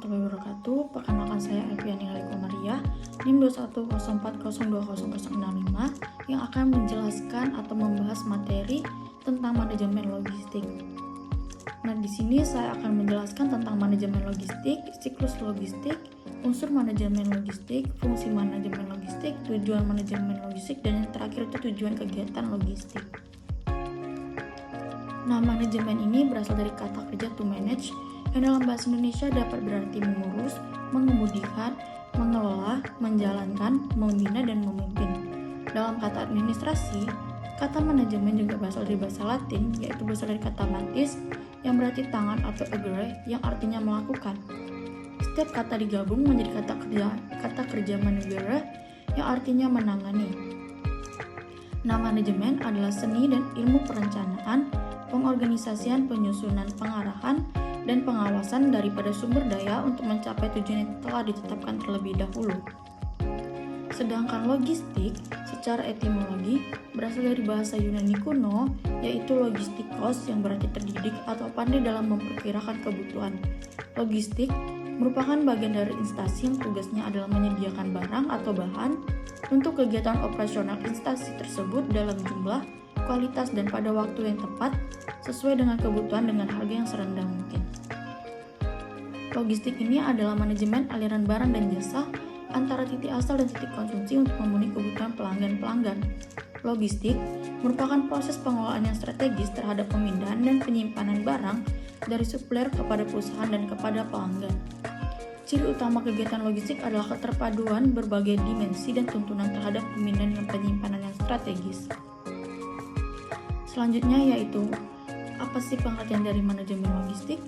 warahmatullahi wabarakatuh. Perkenalkan saya Elviani Haliko Maria, NIM 210402065 yang akan menjelaskan atau membahas materi tentang manajemen logistik. Nah, di sini saya akan menjelaskan tentang manajemen logistik, siklus logistik, unsur manajemen logistik, fungsi manajemen logistik, tujuan manajemen logistik, dan yang terakhir itu tujuan kegiatan logistik. Nah, manajemen ini berasal dari kata kerja to manage, yang dalam bahasa Indonesia dapat berarti mengurus, mengemudikan, mengelola, menjalankan, membina, dan memimpin. Dalam kata administrasi, kata manajemen juga berasal dari bahasa Latin, yaitu berasal dari kata mantis, yang berarti tangan atau agere, yang artinya melakukan. Setiap kata digabung menjadi kata kerja managere, yang artinya menangani. Nah, manajemen adalah seni dan ilmu perencanaan, pengorganisasian, penyusunan, pengarahan, dan pengawasan daripada sumber daya untuk mencapai tujuan yang telah ditetapkan terlebih dahulu. Sedangkan logistik secara etimologi berasal dari bahasa Yunani kuno, yaitu logistikos, yang berarti terdidik atau pandai dalam memperkirakan kebutuhan. Logistik merupakan bagian dari instansi yang tugasnya adalah menyediakan barang atau bahan untuk kegiatan operasional instansi tersebut dalam jumlah, kualitas, dan pada waktu yang tepat sesuai dengan kebutuhan dengan harga yang serendah mungkin. Logistik ini adalah manajemen aliran barang dan jasa antara titik asal dan titik konsumsi untuk memenuhi kebutuhan pelanggan-pelanggan. Logistik merupakan proses pengelolaan yang strategis terhadap pemindahan dan penyimpanan barang dari supplier kepada perusahaan dan kepada pelanggan. Ciri utama kegiatan logistik adalah keterpaduan berbagai dimensi dan tuntunan terhadap pemindahan dan penyimpanan yang strategis. Selanjutnya yaitu, apa sih pengertian dari manajemen logistik?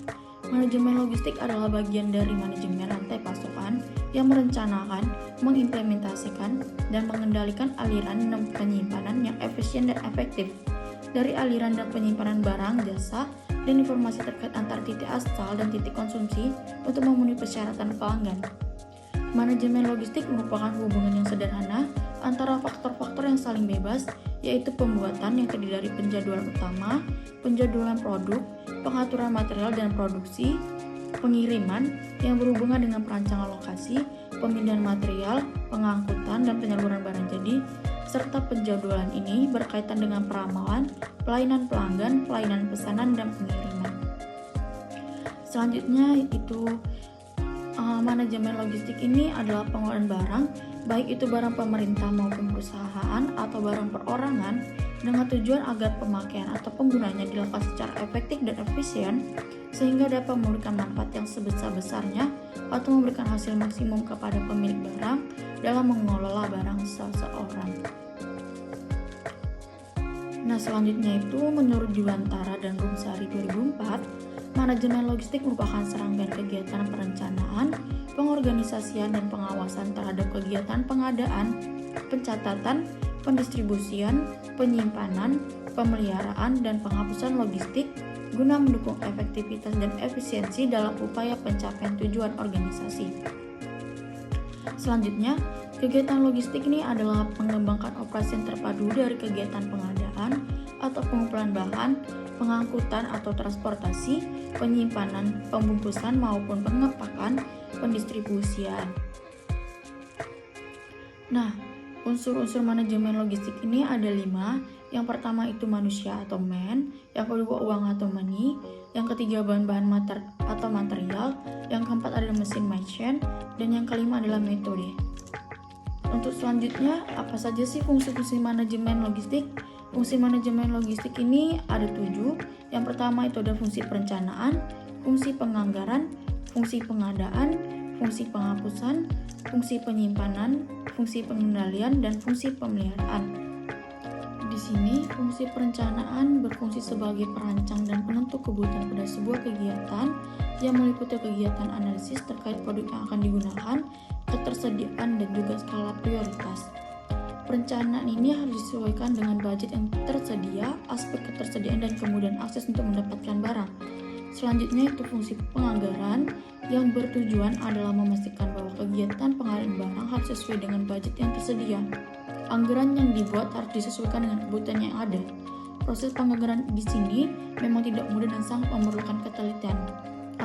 Manajemen logistik adalah bagian dari manajemen rantai pasokan yang merencanakan, mengimplementasikan, dan mengendalikan aliran dan penyimpanan yang efisien dan efektif dari aliran dan penyimpanan barang, jasa, dan informasi terkait antar titik asal dan titik konsumsi untuk memenuhi persyaratan pelanggan. Manajemen logistik merupakan hubungan yang sederhana antara faktor-faktor yang saling bebas, yaitu pembuatan yang terdiri dari penjadwalan utama, penjadwalan produk, pengaturan material dan produksi, pengiriman yang berhubungan dengan perancangan lokasi, pemindahan material, pengangkutan, dan penyaluran barang jadi, serta penjadwalan ini berkaitan dengan peramalan, pelayanan pelanggan, pelayanan pesanan, dan pengiriman. Selanjutnya itu manajemen logistik ini adalah pengelolaan barang, baik itu barang pemerintah maupun perusahaan atau barang perorangan, dengan tujuan agar pemakaian atau penggunaannya dilakukan secara efektif dan efisien sehingga dapat memberikan manfaat yang sebesar-besarnya atau memberikan hasil maksimum kepada pemilik barang dalam mengelola barang seseorang. Nah, selanjutnya itu menurut Juwantara dan Rumsari 2004, manajemen logistik merupakan serangkaian kegiatan perencanaan, pengorganisasian, dan pengawasan terhadap kegiatan pengadaan, pencatatan, pendistribusian, penyimpanan, pemeliharaan, dan penghapusan logistik guna mendukung efektivitas dan efisiensi dalam upaya pencapaian tujuan organisasi. Selanjutnya, kegiatan logistik ini adalah mengembangkan operasi yang terpadu dari kegiatan pengadaan atau pengumpulan bahan, pengangkutan atau transportasi, penyimpanan, pembungkusan maupun pengepakan, pendistribusian. Nah, unsur-unsur manajemen logistik ini ada 5. Yang pertama itu manusia atau man, yang kedua uang atau money, yang ketiga bahan-bahan atau material, yang keempat adalah mesin machine, dan yang kelima adalah metode. Untuk selanjutnya, apa saja sih fungsi-fungsi manajemen logistik? Fungsi manajemen logistik ini ada 7. Yang pertama itu ada fungsi perencanaan, fungsi penganggaran, fungsi pengadaan, fungsi penghapusan, fungsi penyimpanan, fungsi pengendalian, dan fungsi pemeliharaan. Di sini, fungsi perencanaan berfungsi sebagai perancang dan penentu kebutuhan pada sebuah kegiatan yang meliputi kegiatan analisis terkait produk yang akan digunakan, ketersediaan, dan juga skala prioritas. Perencanaan ini harus disesuaikan dengan budget yang tersedia, aspek ketersediaan, dan kemudahan akses untuk mendapatkan barang. Selanjutnya itu fungsi penganggaran yang bertujuan adalah memastikan bahwa kegiatan pengadaan barang harus sesuai dengan budget yang tersedia. Anggaran yang dibuat harus disesuaikan dengan kebutuhan yang ada. Proses penganggaran di sini memang tidak mudah dan sangat memerlukan ketelitian.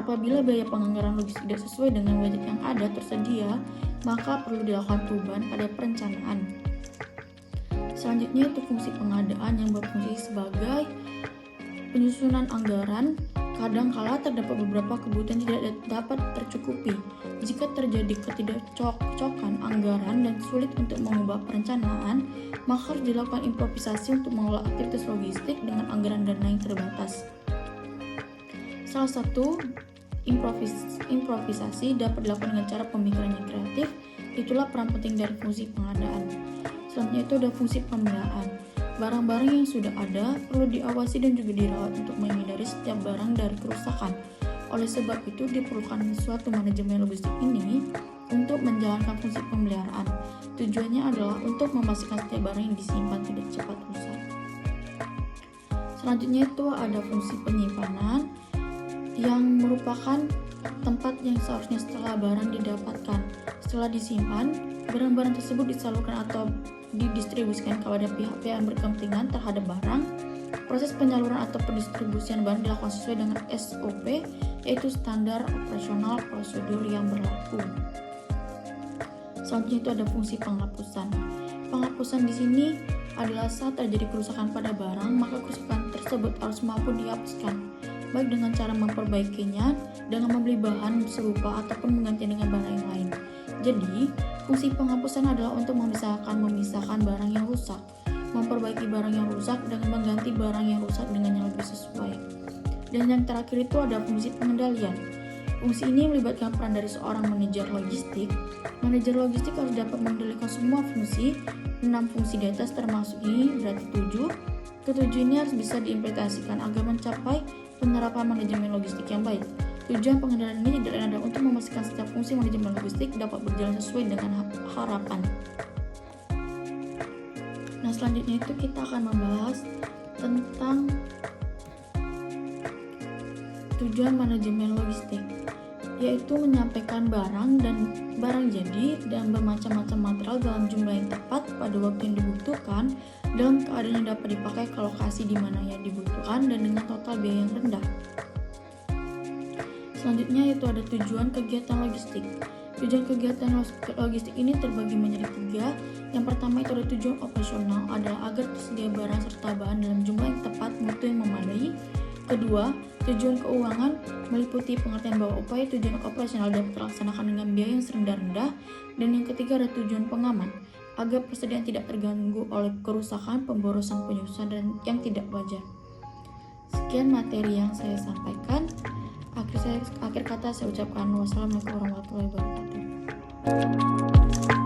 Apabila biaya penganggaran logistik tidak sesuai dengan budget yang ada tersedia, maka perlu dilakukan perubahan pada perencanaan. Selanjutnya itu fungsi pengadaan yang berfungsi sebagai penyusunan anggaran. Kadangkala terdapat beberapa kebutuhan tidak dapat tercukupi. Jika terjadi ketidakcocokan anggaran dan sulit untuk mengubah perencanaan, maka harus dilakukan improvisasi untuk mengelola aktivitas logistik dengan anggaran dana yang terbatas. Salah satu improvisasi dapat dilakukan dengan cara pemikiran yang kreatif. Itulah peran penting dari fungsi pengadaan. Selanjutnya itu ada fungsi pemeliharaan. Barang-barang yang sudah ada perlu diawasi dan juga dirawat untuk menghindari setiap barang dari kerusakan. Oleh sebab itu diperlukan suatu manajemen logistik ini untuk menjalankan fungsi pemeliharaan. Tujuannya adalah untuk memastikan setiap barang yang disimpan tidak cepat rusak. Selanjutnya itu ada fungsi penyimpanan yang merupakan tempat yang seharusnya setelah barang didapatkan. Setelah disimpan, barang-barang tersebut disalurkan atau didistribusikan kepada pihak-pihak yang berkepentingan terhadap barang. Proses penyaluran atau pendistribusian barang dilakukan sesuai dengan SOP, yaitu standar operasional prosedur yang berlaku. Selanjutnya itu ada fungsi penghapusan. Penghapusan di sini adalah saat terjadi kerusakan pada barang, maka kerusakan tersebut harus mampu dihapuskan, baik dengan cara memperbaikinya dengan membeli bahan serupa ataupun menggantinya dengan barang yang lain. Jadi, fungsi penghapusan adalah untuk memisahkan barang yang rusak, memperbaiki barang yang rusak, dan mengganti barang yang rusak dengan yang lebih sesuai. Dan yang terakhir itu ada fungsi pengendalian. Fungsi ini melibatkan peran dari seorang manajer logistik. Manajer logistik harus dapat mengendalikan semua fungsi. 6 fungsi di atas termasuk ini berarti 7. Ketujuh ini harus bisa diimplementasikan agar mencapai penerapan manajemen logistik yang baik. Tujuan pengendalian ini tidak lain adalah untuk memastikan setiap fungsi manajemen logistik dapat berjalan sesuai dengan harapan. Nah, selanjutnya itu kita akan membahas tentang tujuan manajemen logistik, yaitu menyampaikan barang jadi dan bermacam-macam material dalam jumlah yang tepat pada waktu yang dibutuhkan dalam keadaan yang dapat dipakai ke lokasi di mana yang dibutuhkan dan dengan total biaya yang rendah. Selanjutnya yaitu ada tujuan kegiatan logistik. Tujuan kegiatan logistik ini terbagi menjadi 3. Yang pertama itu ada tujuan operasional, adalah agar tersedia barang serta bahan dalam jumlah yang tepat, mutu yang memadai. Kedua, tujuan keuangan meliputi pengertian bahwa upaya tujuan operasional dapat terlaksanakan dengan biaya yang serendah-rendah. Dan yang ketiga ada tujuan pengaman, agar persediaan tidak terganggu oleh kerusakan, pemborosan, penyusutan, dan yang tidak wajar. Sekian materi yang saya sampaikan. Akhir kata saya ucapkan wassalamualaikum warahmatullahi wabarakatuh.